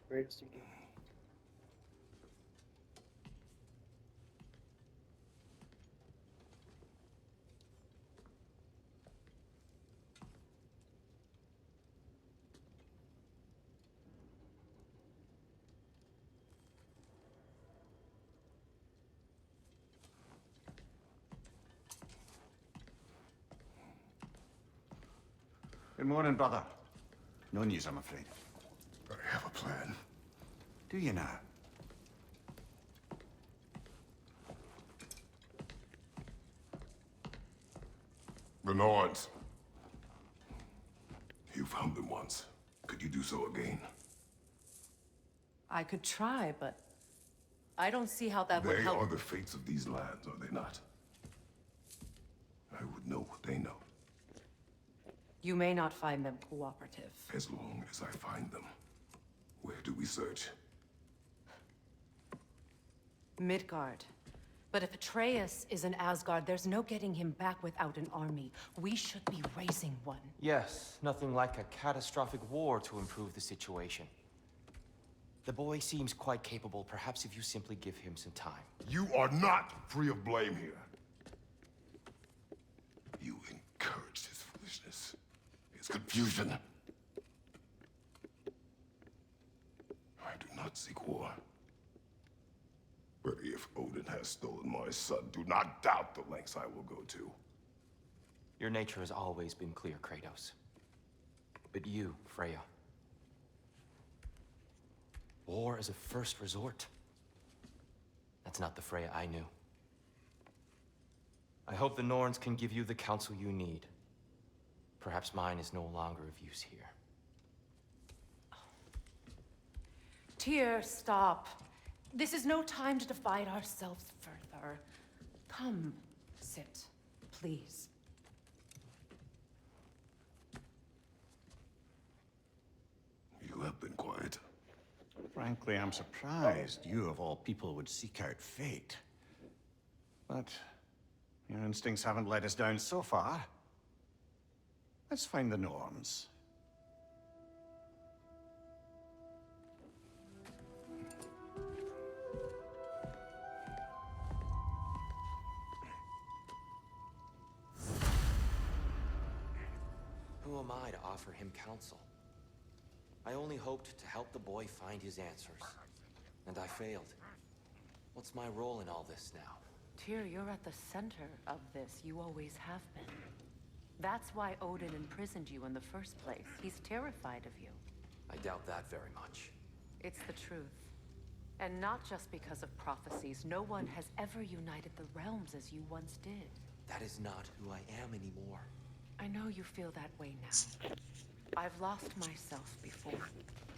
Where is he? Good morning, brother. No news, I'm afraid. I have a plan. Do you now? The Norns. You found them once. Could you do so again? I could try, but I don't see how that would They help. are the fates of these lands, are they not? I would know what they know, You may not find them cooperative. as long as I find them. Where do we search? Midgard. But if Atreus is in Asgard, there's no getting him back without an army. We should be raising one. Yes, nothing like a catastrophic war to improve the situation. The boy seems quite capable. Perhaps if you simply give him some time. You are not free of blame here. You encouraged his foolishness, his confusion. I do not seek war. But if Odin has stolen my son, do not doubt the lengths I will go to. Your nature has always been clear, Kratos. But you, Freya. War is a first resort. That's not the Freya I knew. I hope the Norns can give you the counsel you need. Perhaps mine is no longer of use here. Tyr, stop. This is no time to divide ourselves further. Come, sit, please. You have been quiet. Frankly, I'm surprised you, of all people, would seek out fate. But your instincts haven't let us down so far. Let's find the Norns. Who am I to offer him counsel? I only hoped to help the boy find his answers. And I failed. What's my role in all this now? Tyr, you're at the center of this. You always have been. That's why Odin imprisoned you in the first place. He's terrified of you. I doubt that very much. It's the truth. And not just because of prophecies. No one has ever united the realms as you once did. That is not who I am anymore. I know you feel that way now. I've lost myself before.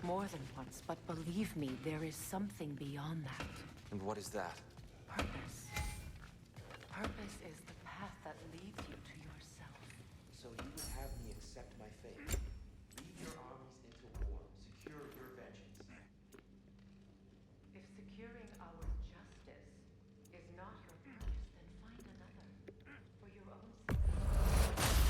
More than once, but believe me, there is something beyond that. And what is that? Purpose. Purpose is the path that leads you to yourself. So you would have me accept my fate? Lead your armies into war, secure your vengeance. If securing our justice is not your purpose, then find another. For your own sake.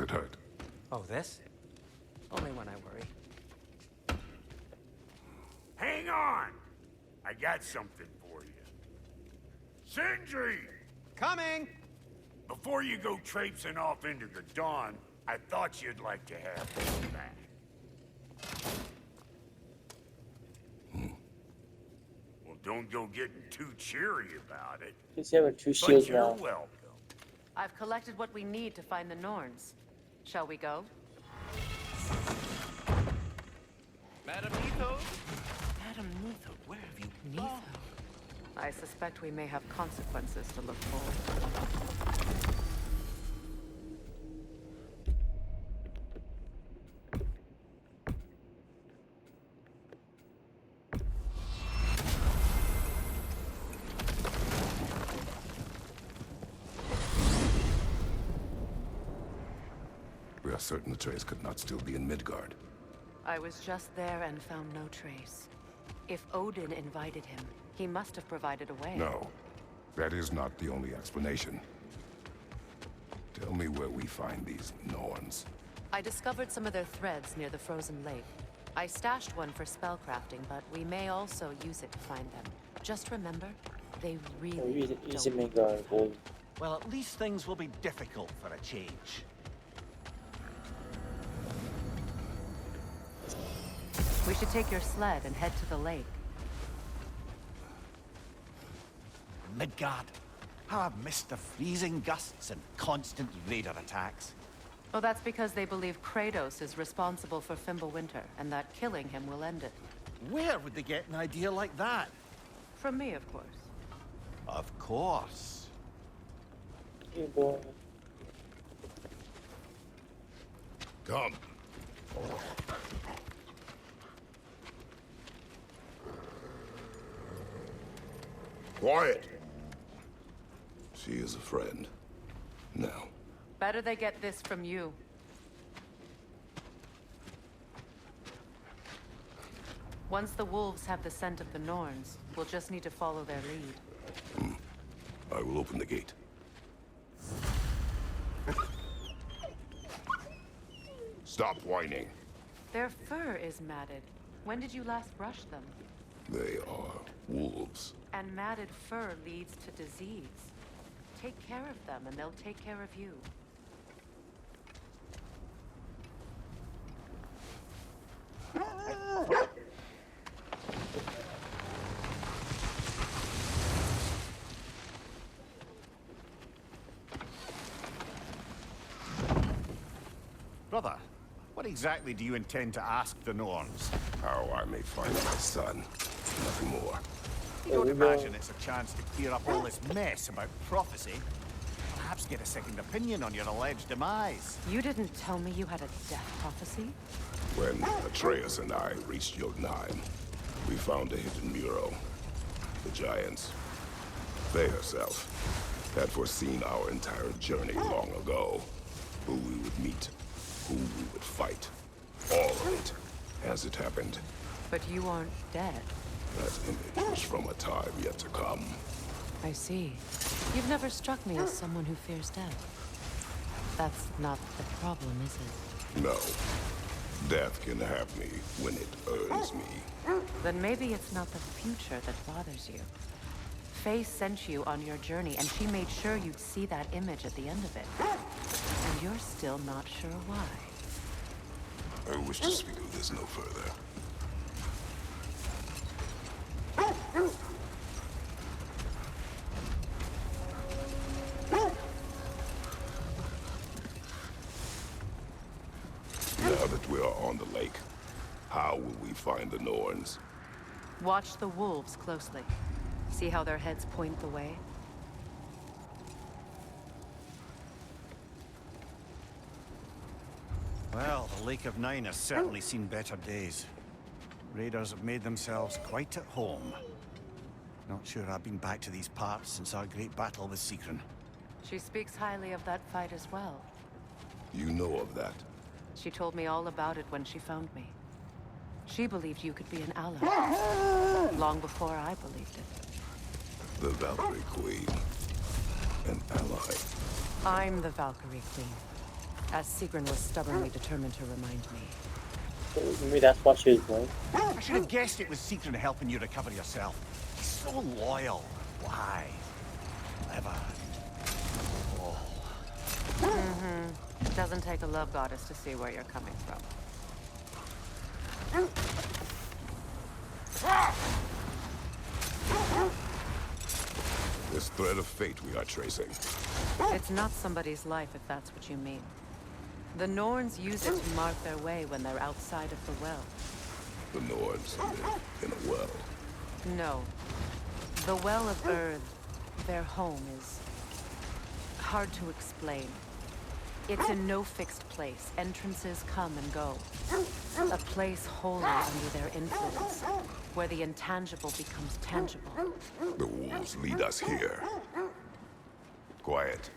it hurt? Oh, this? Only when I worry. Hang on! I got something for you. Sindri! Coming! Before you go traipsing off into the dawn, I thought you'd like to have this back. Well, don't go getting too cheery about it. He's having two But shields you're now. welcome. I've collected what we need to find the Norns. Shall we go? Madam Neato? Madam Neato, where have you Neither. I suspect we may have consequences to look forward to. We are certain the trace could not still be in Midgard. I was just there and found no trace. If Odin invited him, he must have provided a way. No, that is not the only explanation. Tell me where we find these Norns. I discovered some of their threads near the frozen lake. I stashed one for spellcrafting, but we may also use it to find them. Just remember, they really Easy don't. Midgard gold. Well, at least things will be difficult for a change. We should take your sled and head to the lake. Midgard. How I've missed the freezing gusts and constant raider attacks. Well, that's because they believe Kratos is responsible for Fimbulwinter, and that killing him will end it. Where would they get an idea like that? From me, of course. Of course. Hey boy. Come. Quiet. She is a friend. Now, Better they get this from you. Once the wolves have the scent of the Norns, we'll just need to follow their lead. I will open the gate. Stop whining. Their fur is matted. When did you last brush them? They are wolves. And matted fur leads to disease. Take care of them, and they'll take care of you. Brother, what exactly do you intend to ask the Norns? How I may find my son. Nothing more. You don't imagine it's a chance to clear up all this mess about prophecy? Perhaps get a second opinion on your alleged demise. You didn't tell me you had a death prophecy? When Atreus and I reached Jotunheim, we found a hidden mural. The Giants, they herself, had foreseen our entire journey long ago. Who we would meet, who we would fight. All of it, as it happened. But you aren't dead. That image was from a time yet to come. I see. You've never struck me as someone who fears death. That's not the problem, is it? No. Death can have me when it earns me. Then maybe it's not the future that bothers you. Faye sent you on your journey, and she made sure you'd see that image at the end of it. And you're still not sure why. I wish to speak of this no further. Now that we are on the lake, how will we find the Norns? Watch the wolves closely. See how their heads point the way? Well, the Lake of Nine has certainly seen better days. Raiders have made themselves quite at home. Not sure I've been back to these parts since our great battle with Secron. She speaks highly of that fight as well. You know of that? She told me all about it when she found me. She believed you could be an ally. Long before I believed it. The Valkyrie Queen. An ally. I'm the Valkyrie Queen. As Sigrun was stubbornly determined to remind me. So maybe that's what she was doing. I should have guessed it was Sigrun helping you recover yourself. He's so loyal. Why? Clever. Oh. Doesn't take a love goddess to see where you're coming from. This thread of fate we are tracing. It's not somebody's life, if that's what you mean. The Norns use it to mark their way when they're outside of the well. The Nords live in a well. No. The Well of Earth, their home, is hard to explain. It's in no fixed place. Entrances come and go. A place wholly under their influence, where the intangible becomes tangible. The wolves lead us here. Quiet.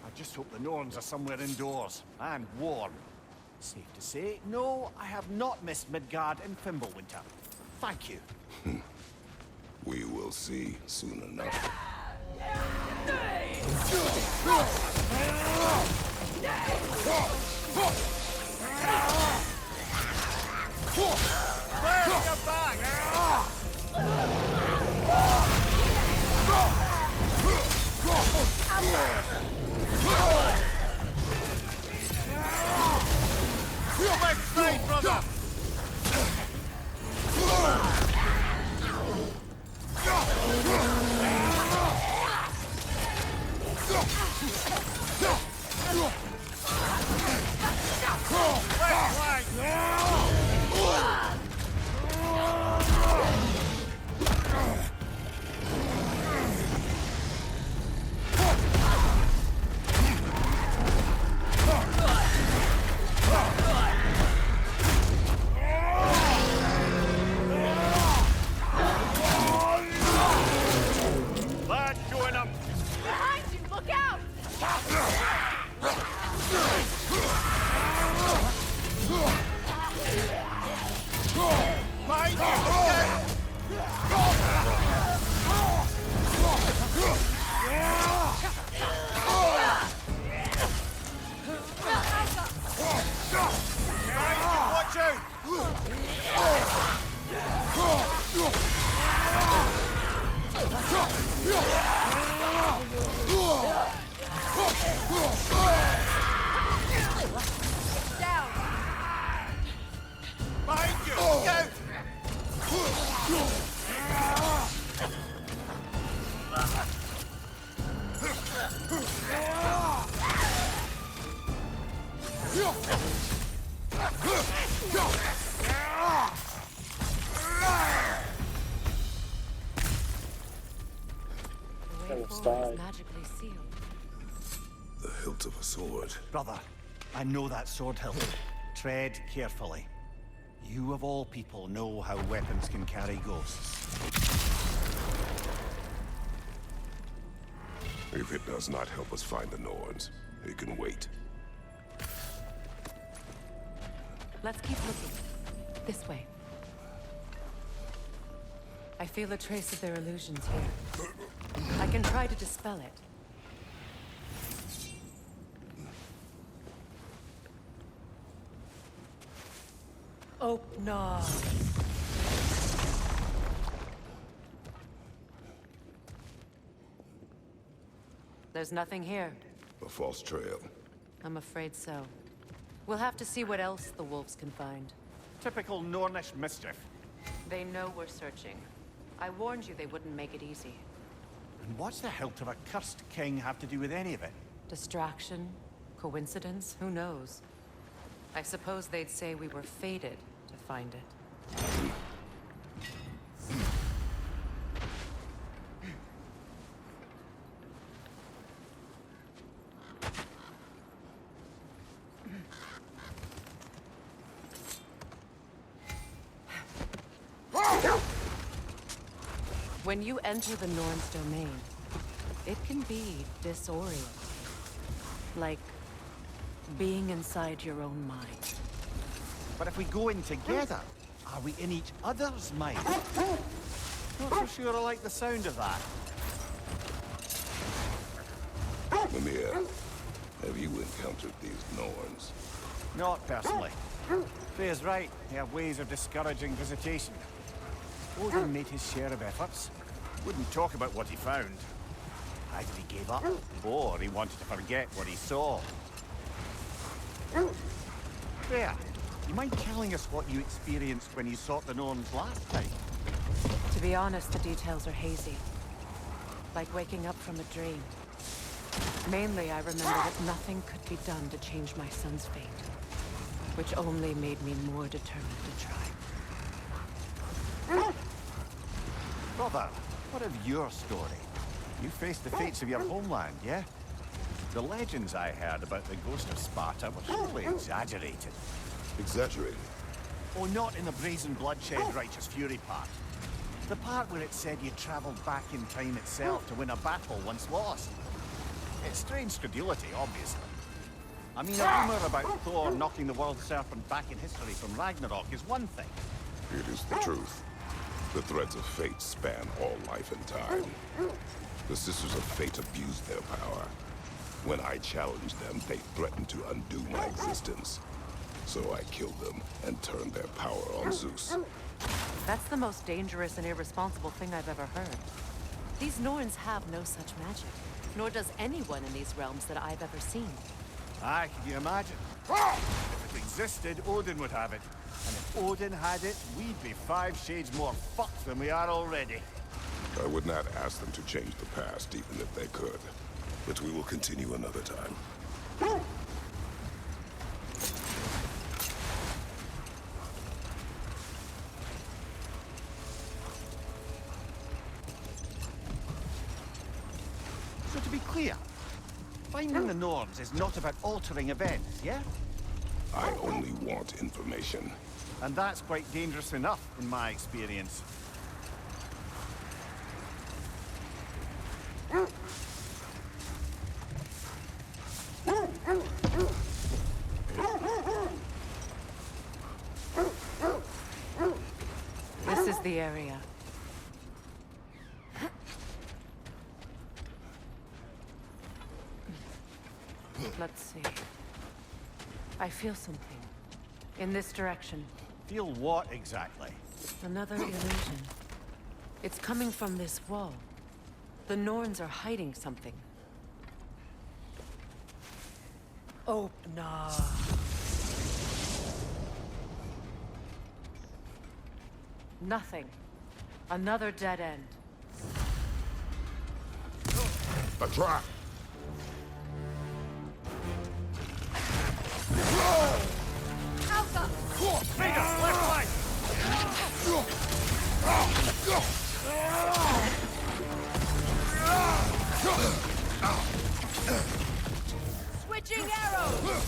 I just hope the Norns are somewhere indoors and warm. Safe to say, no, I have not missed Midgard in Fimbulwinter. Thank you. We will see soon enough. Magically sealed. The hilt of a sword. Brother, I know that sword hilt. Tread carefully. You of all people know how weapons can carry ghosts. If it does not help us find the Norns, it can wait. Let's keep looking. This way. I feel a trace of their illusions here. I can try to dispel it. Oh, no. There's nothing here. A false trail. I'm afraid so. We'll have to see what else the wolves can find. Typical Nornish mischief. They know we're searching. I warned you they wouldn't make it easy. And what's the hilt of a cursed king have to do with any of it? Distraction? Coincidence? Who knows? I suppose they'd say we were fated to find it. When you enter the Norn's domain, it can be disorienting. Like being inside your own mind. But if we go in together, are we in each other's mind? Not so sure I like the sound of that. Mimir, Have you encountered these Norns? Not personally. Freya's right. They have ways of discouraging visitation. Odin made his share of efforts. Wouldn't talk about what he found. Either he gave up, or he wanted to forget what he saw. Freya, you mind telling us what you experienced when you sought the Norns last time? To be honest, the details are hazy. Like waking up from a dream. Mainly, I remember that nothing could be done to change my son's fate. Which only made me more determined to try. Brother, what of your story? You faced the fates of your homeland, yeah? The legends I heard about the ghost of Sparta were surely exaggerated. Exaggerated? Oh, not in the brazen bloodshed righteous fury part. The part where it said you traveled back in time itself to win a battle once lost. It's strange credulity, obviously. I mean, a rumor about Thor knocking the world serpent back in history from Ragnarok is one thing. It is the truth. The threads of fate span all life and time. The Sisters of Fate abused their power. When I challenged them, they threatened to undo my existence. So I killed them and turned their power on Zeus. That's the most dangerous and irresponsible thing I've ever heard. These Norns have no such magic. Nor does anyone in these realms that I've ever seen. Aye, can you imagine? If it existed, Odin would have it. And if Odin had it, we'd be 5 shades more fucked than we are already. I would not ask them to change the past, even if they could. But we will continue another time. So to be clear, finding the Norns is not about altering events, yeah? I only want information. And that's quite dangerous enough, in my experience. This is the area. Let's see. I feel something. In this direction. Feel what exactly? Another illusion. It's coming from this wall. The Norns are hiding something. Oh, no. Nothing. Another dead end. A trap! Switching arrows!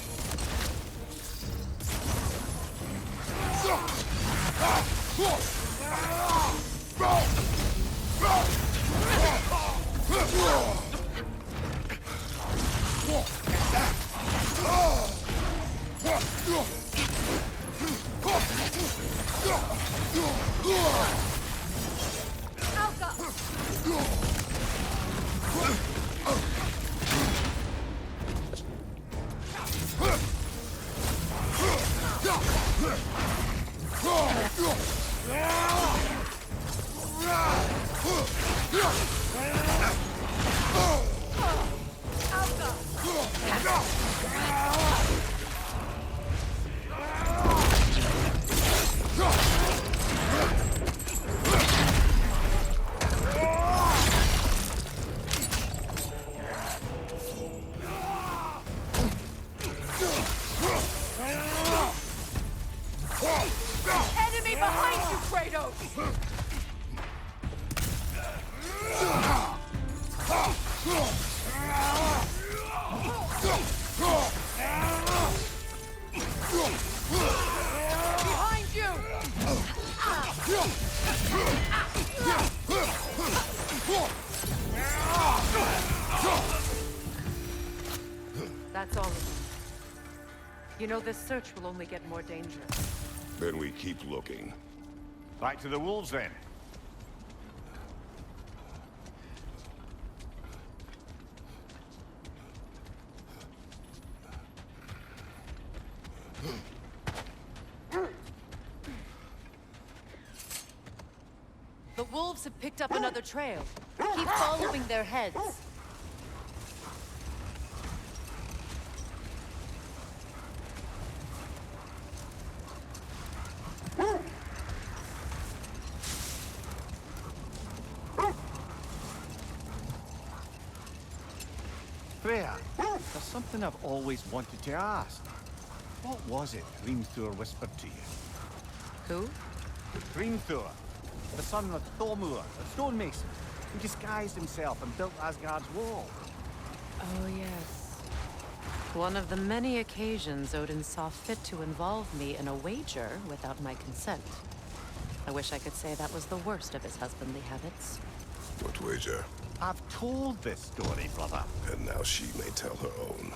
Enemy behind you, Kratos! Behind you! That's all of them. You know, this search will only get more dangerous. Then we keep looking. Back to the wolves, then. The wolves have picked up another trail. Keep following their heads. Freya, there's something I've always wanted to ask. What was it Hrimthur whispered to you? Who? Hrimthur, the son of Thormur, a stonemason, who disguised himself and built Asgard's wall. Oh, yes. One of the many occasions Odin saw fit to involve me in a wager without my consent. I wish I could say that was the worst of his husbandly habits. What wager? I've told this story, brother. And now she may tell her own.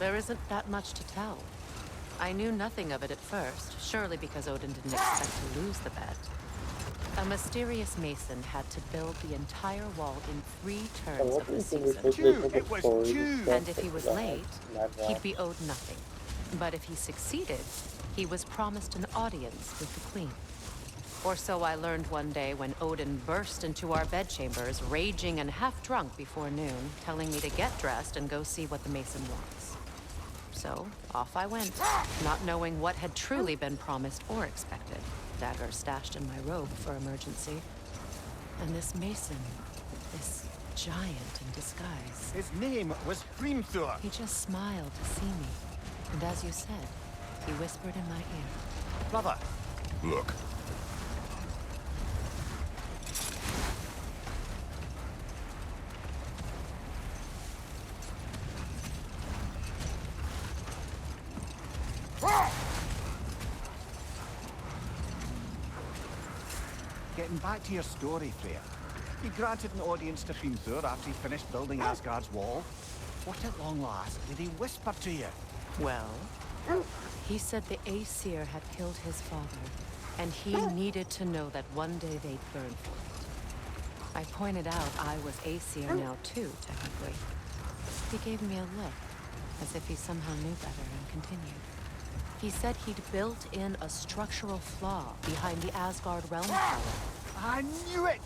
There isn't that much to tell. I knew nothing of it at first, surely because Odin didn't expect to lose the bet. A mysterious mason had to build the entire wall in 3 turns of the season. It was two. And if he was late, he'd be owed nothing. But if he succeeded, he was promised an audience with the queen. Or so I learned one day when Odin burst into our bedchambers, raging and half drunk before noon, telling me to get dressed and go see what the mason wants. So, off I went, not knowing what had truly been promised or expected. Dagger stashed in my robe for emergency. And this mason, this giant in disguise. His name was Hrimthur. He just smiled to see me. And as you said, he whispered in my ear. Brother, Look. getting back to your story, Freya. You granted an audience to Hrimthur after he finished building Asgard's wall. What at long last did he whisper to you? Well, he said the Aesir had killed his father, and he needed to know that one day they'd burn for it. I pointed out I was Aesir now too, technically. He gave me a look, as if he somehow knew better, and continued. He said he'd built in a structural flaw behind the Asgard realm tower. I knew it!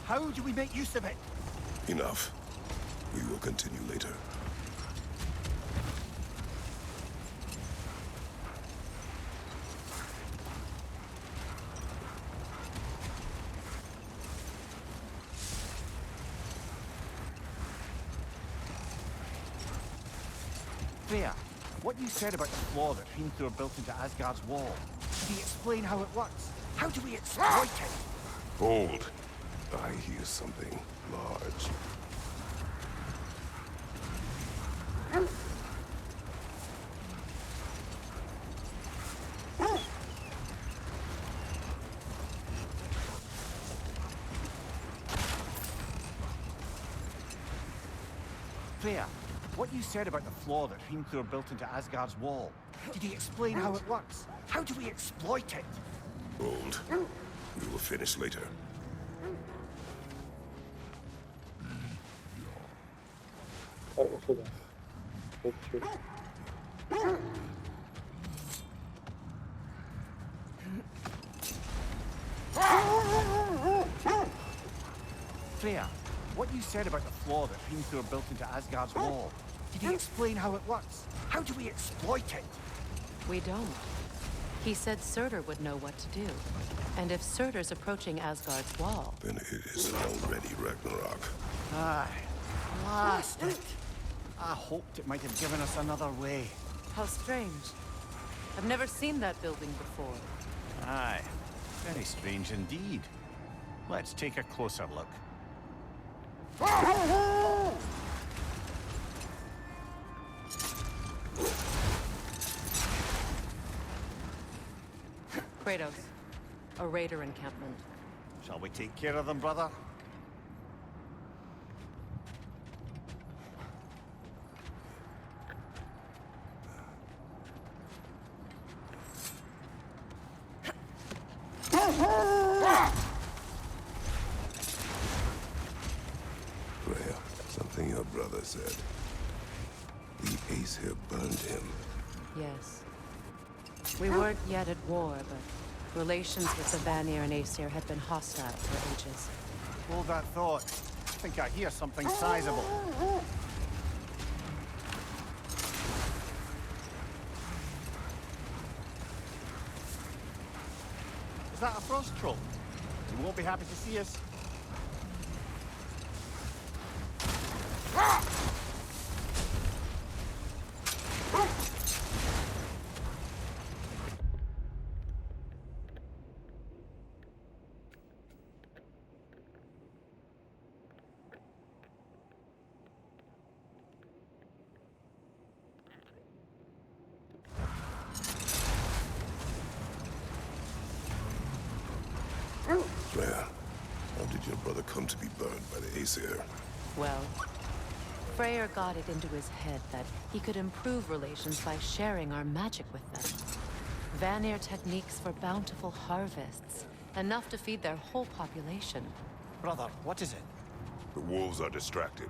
How do we make use of it? Enough. We will continue later. Freya, what you said about the flaw that Hrimthur built into Asgard's wall, can you explain how it works? How do we exploit it? Hold. I hear something large. Freya, what you said about the flaw that Hrimthur built into Asgard's wall, did he explain how it works? How do we exploit it? Hold. We will finish later. Freya, what you said about the flaw that Hrimthur built into Asgard's wall, did he explain how it works? How do we exploit it? We don't. He said Surtur would know what to do. And if Surtur's approaching Asgard's wall... Then it is already Ragnarok. Aye, blast it. I hoped it might have given us another way. How strange. I've never seen that building before. Aye, very strange indeed. Let's take a closer look. Kratos, a raider encampment. Shall we take care of them, brother? Freya, something your brother said. The Aesir burned him. Yes. We weren't yet at war, but Relations with the Vanir and Aesir had been hostile for ages. Hold that thought. I think I hear something sizable. Is that a frost troll? You won't be happy to see us. Freya, how did your brother come to be burned by the Aesir? Well, Freyr got it into his head that he could improve relations by sharing our magic with them. Vanir techniques for bountiful harvests, enough to feed their whole population. Brother, what is it? The wolves are distracted.